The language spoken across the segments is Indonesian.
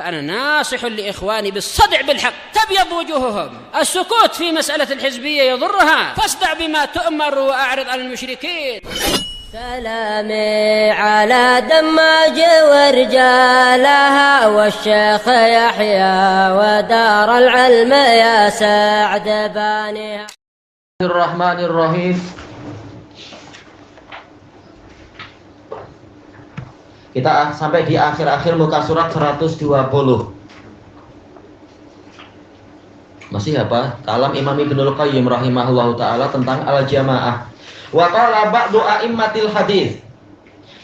فأنا ناصح لإخواني بالصدع بالحق تبيض وجوههم. السكوت في مسألة الحزبية يضرها، فاصدع بما تؤمر وأعرض عن المشركين. سلامي على دماج ورجالها والشيخ يحيى ودار العلم يا سعد بانيها. Bismillahirrahmanirrahim. Kita sampai di akhir-akhir muka surat 120. Masih apa? Kalam Imam Ibnul Qayyim rahimahullahu taala tentang al-jamaah. Wa qala ba'du a'immatil hadis.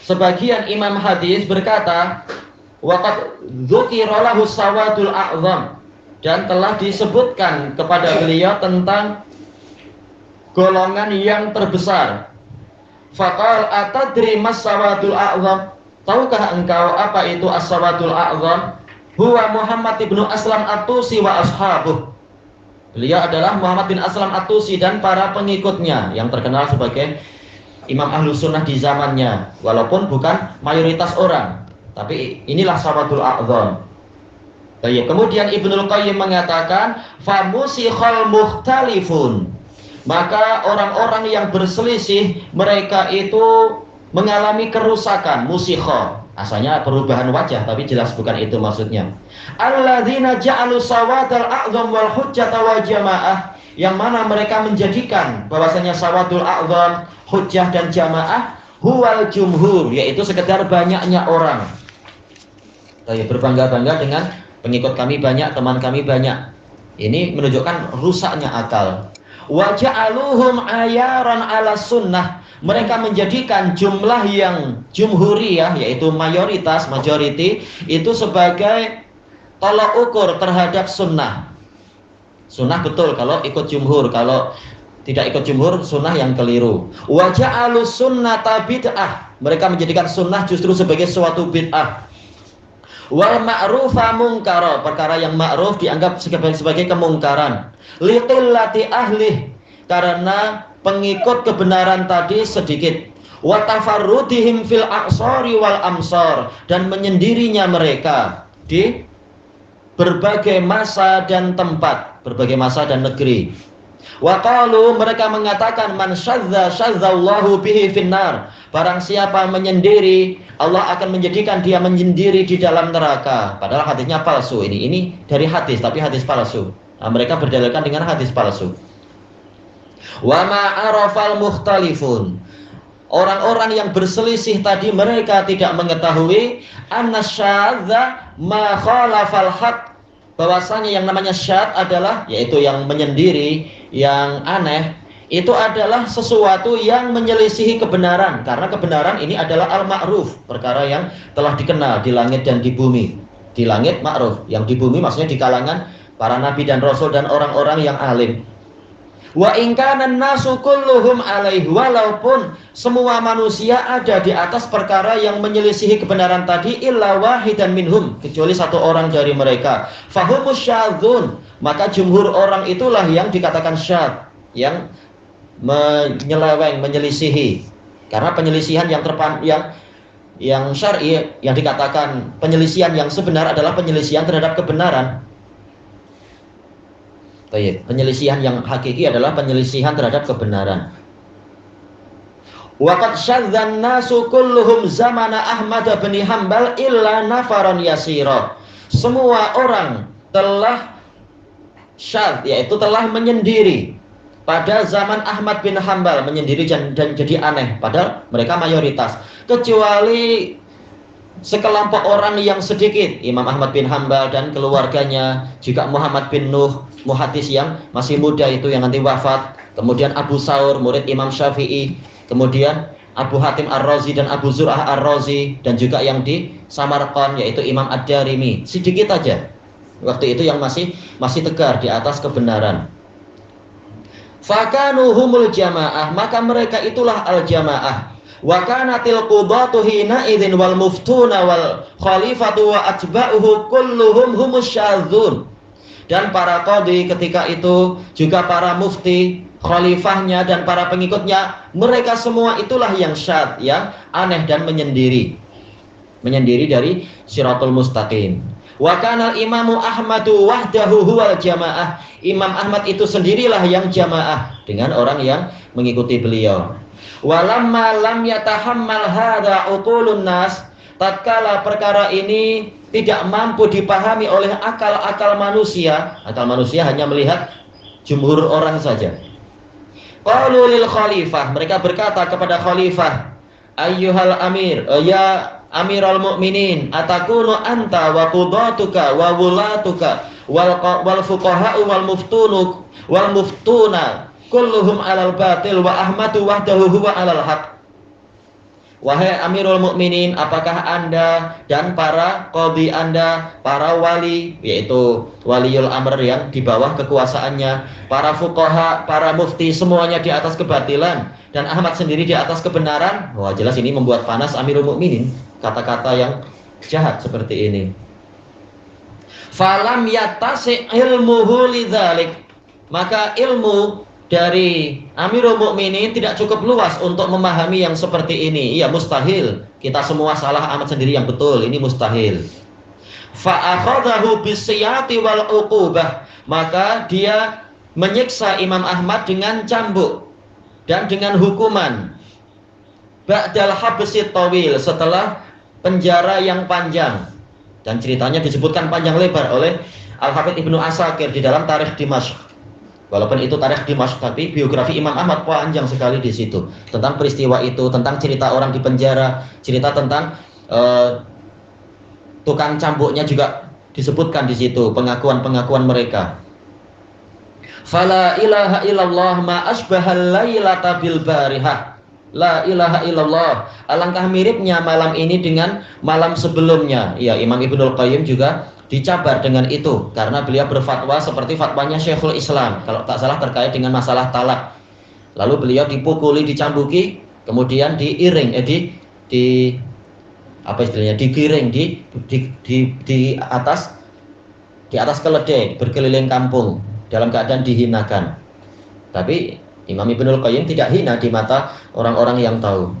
Sebagian imam hadis berkata, wa qad dzukira lahu sawadul a'zam, dan telah disebutkan kepada beliau tentang golongan yang terbesar. Faqal atadri mas sawadul a'zam? Tahukah engkau apa itu as-sawadul a'zam? Huwa Muhammad ibnu Aslam at-Tusi wa ashabuh. Beliau adalah Muhammad bin Aslam at-Tusi dan para pengikutnya yang terkenal sebagai imam Ahlus Sunnah di zamannya, walaupun bukan mayoritas orang, tapi inilah sawadul a'zam. Kemudian Ibnul Qayyim mengatakan famusikhal mukhtalifun, maka orang-orang yang berselisih mereka itu mengalami kerusakan. Musikha asalnya perubahan wajah, tapi jelas bukan itu maksudnya. Alladzina ja'alu sawadal a'zam wal hujjata wal jamaah, yang mana mereka menjadikan bahwasanya sawadul a'zam, hujjah dan jamaah huwal jumhur, yaitu sekedar banyaknya orang. Berbangga-bangga dengan pengikut kami banyak, teman kami banyak. Ini menunjukkan rusaknya akal. Wa ja'aluhum ayaran ala sunnah, mereka menjadikan jumlah yang jumhuriyah, yaitu mayoritas, majority, itu sebagai tolak ukur terhadap sunnah. Sunnah betul kalau ikut jumhur, kalau tidak ikut jumhur sunnah yang keliru. Wa ja'alu sunnata bid'ah, mereka menjadikan sunnah justru sebagai suatu bid'ah. Wal ma'rufa munkara, perkara yang ma'ruf dianggap sebagai kemungkaran. Liqillati ahlih, karena pengikut kebenaran tadi sedikit. Wa tafarrudihim fil aqsari wal amsar, dan menyendirinya mereka di berbagai masa dan tempat, berbagai masa dan negeri. Wa qalu, mereka mengatakan man syadza syadzallahu bihi finnar, barang siapa menyendiri Allah akan menjadikan dia menyendiri di dalam neraka. Padahal hadisnya palsu. Ini dari hadis, tapi hadis palsu. Nah, mereka berdalilkan dengan hadis palsu. Wa ma'arafal mukhtalifun, orang-orang yang berselisih tadi mereka tidak mengetahui annasyadza ma khalafal haq, bahwasanya yang namanya syad adalah, yaitu yang menyendiri, yang aneh, itu adalah sesuatu yang menyelisihi kebenaran, karena kebenaran ini adalah al-ma'ruf, perkara yang telah dikenal di langit dan di bumi. Di langit ma'ruf, yang di bumi maksudnya di kalangan para nabi dan rasul dan orang-orang yang alim. Wa in kana an-nasu kulluhum alaihi, walaupun semua manusia ada di atas perkara yang menyelisihi kebenaran tadi, illa wahidan minhum, kecuali satu orang dari mereka, fahumus syadzun, maka jumhur orang itulah yang dikatakan syadz, yang menyeleweng, menyelisihi. Karena penyelisihan yang syar'i, yang dikatakan penyelisihan yang sebenar adalah penyelisihan terhadap kebenaran. Penyelisihan yang hakiki adalah penyelisihan terhadap kebenaran. Waqad syadzan nasu kulluhum zamana Ahmad bin Hanbal illa nafaran yasira. Semua orang telah syadz, yaitu telah menyendiri pada zaman Ahmad bin Hanbal, menyendiri dan jadi aneh, padahal mereka mayoritas, kecuali sekelompok orang yang sedikit. Imam Ahmad bin Hanbal dan keluarganya, juga Muhammad bin Nuh, muhadis yang masih muda itu yang nanti wafat, kemudian Abu Saur, murid Imam Syafi'i, kemudian Abu Hatim Ar-Razi dan Abu Zur'ah Ar-Razi, dan juga yang di Samarqand yaitu Imam Ad-Darimi. Sedikit aja waktu itu yang masih tegar di atas kebenaran. Fakanuhumul jamaah, maka mereka itulah al-jamaah. Wa kanatil qudatu hina idzin wal muftuna wal khalifatu wa atba'uhu kulluhum humus syadzun. Dan para qadhi ketika itu, juga para mufti, khalifahnya dan para pengikutnya, mereka semua itulah yang syadz, yang aneh dan menyendiri dari Shiratul Mustaqim. Wa kana al-imamu Ahmadu wahdahu huwal jamaah. Imam Ahmad itu sendirilah yang jamaah dengan orang yang mengikuti beliau. Walamma lam yatahammal hadza uqulun nas, tatkala perkara ini tidak mampu dipahami oleh akal-akal manusia. Akal manusia hanya melihat jumhur orang saja. Qalu lil khalifah, mereka berkata kepada khalifah, ayyuhal amir, ya Amirul Mukminin, atakunu anta wa qudatuka wa wulatuka wal fuqaha'u wal muftuna kulluhum 'alal batil wa Ahmadu wahdahu huwa 'alal haq. Wahai Amirul Mukminin, apakah Anda dan para qadhi Anda, para wali, yaitu waliul amr yang di bawah kekuasaannya, para fuqaha, para mufti, semuanya di atas kebatilan, dan Ahmad sendiri di atas kebenaran? Wah, jelas ini membuat panas Amirul Mukminin, kata-kata yang jahat seperti ini. Falam yattasi' ilmuhu lidzalik, maka ilmu dari Amirul Mukminin tidak cukup luas untuk memahami yang seperti ini. Iya, mustahil. Kita semua salah, Ahmad sendiri yang betul. Ini mustahil. Fa akhadhahu bisiyati wal uqubah, maka dia menyiksa Imam Ahmad dengan cambuk dan dengan hukuman. Ba'dal habsi tawil, setelah penjara yang panjang. Dan ceritanya disebutkan panjang lebar oleh Al-Hafidz Ibnu Asakir di dalam Tarikh Dimashq. Walaupun itu Tarikh Dimashq, tapi biografi Imam Ahmad panjang sekali di situ. Tentang peristiwa itu, tentang cerita orang di penjara, cerita tentang tukang cambuknya juga disebutkan di situ, pengakuan-pengakuan mereka. Fala ilaha illallah ma asbahal lailata bil barihah. La ilaha illallah. Alangkah miripnya malam ini dengan malam sebelumnya. Ya, Imam Ibnul Qayyim juga dicabar dengan itu karena beliau berfatwa seperti fatwanya Syekhul Islam kalau tak salah terkait dengan masalah talak. Lalu beliau dipukuli, dicambuki, kemudian diiring, digiring di atas keledai, berkeliling kampung dalam keadaan dihinakan. Tapi Imam Ibnul Qayyim tidak hina di mata orang-orang yang tahu.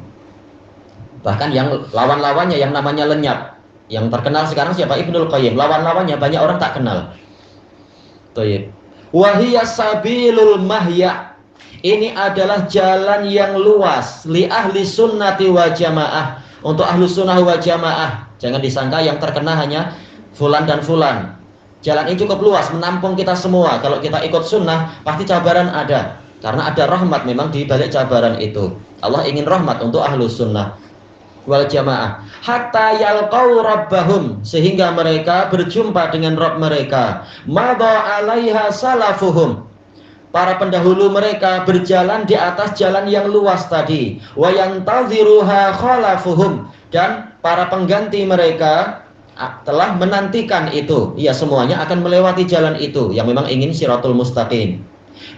Bahkan yang lawan-lawannya yang namanya lenyap. Yang terkenal sekarang siapa? Ibnul Qayyim. Lawan-lawannya banyak orang tak kenal. Thayyib. Wa hiya sabilul mahya. Ini adalah jalan yang luas li ahli sunnati wa jamaah. Untuk ahlu sunnah wa jamaah. Jangan disangka yang terkena hanya fulan dan fulan. Jalan ini cukup luas, menampung kita semua. Kalau kita ikut sunnah, pasti cabaran ada. Karena ada rahmat memang di balik cabaran itu. Allah ingin rahmat untuk ahlu sunnah wal jamaah, hatta yalqau rabbahum, sehingga mereka berjumpa dengan Rabb mereka. Madha 'alaiha salafuhum, para pendahulu mereka berjalan di atas jalan yang luas tadi. Wa yantaziruha khalafuhum, dan para pengganti mereka telah menantikan itu. Ya, semuanya akan melewati jalan itu yang memang ingin siratul mustaqim.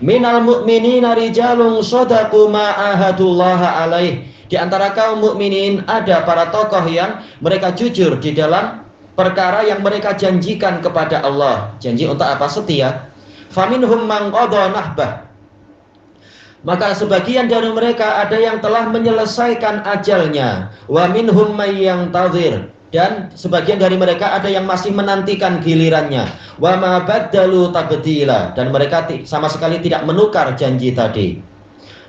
Minal mu'minina rijalun shadaqu ma ahadullaha alaih. Di antara kaum mukminin ada para tokoh yang mereka jujur di dalam perkara yang mereka janjikan kepada Allah. Janji untuk apa? Setia. Faminhum man qada nahbah. Maka sebagian dari mereka ada yang telah menyelesaikan ajalnya. Wa minhum may yantazir. Dan sebagian dari mereka ada yang masih menantikan gilirannya. Wa ma baddalu tabdila. Dan mereka sama sekali tidak menukar janji tadi.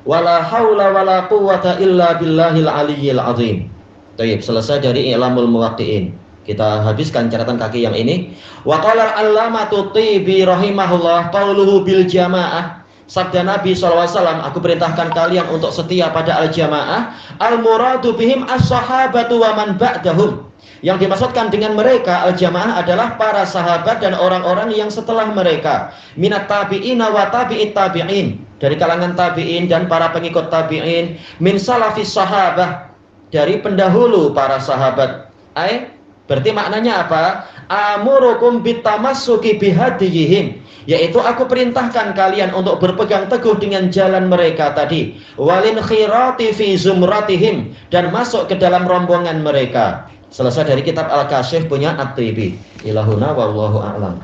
Wala haula wala quwwata illa billahil aliyyil azim. Baik, selesai dari I'lamul Muwaqqi'in. Kita habiskan catatan kaki yang ini. Wa qala al-allamatu Tibi rahimahullah qauluhu bil jamaah. Sabda Nabi SAW, aku perintahkan kalian untuk setia pada al-jamaah. Al-muradu bihim as-sahabatu wa man ba'dahum. Yang dimaksudkan dengan mereka al-jamaah adalah para sahabat dan orang-orang yang setelah mereka. Minat tabi'ina wa tabi'it tabi'in. Dari kalangan tabi'in dan para pengikut tabi'in. Min salafis sahabah, dari pendahulu para sahabat. Berarti maknanya apa? Amurukum bitamassuki bihadiyihim, yaitu aku perintahkan kalian untuk berpegang teguh dengan jalan mereka tadi. Walin khirati fi zumratihim, dan masuk ke dalam rombongan mereka. Selesai dari kitab Al-Kasyif punya At-Tibi. Ilahuna wallahu a'lam.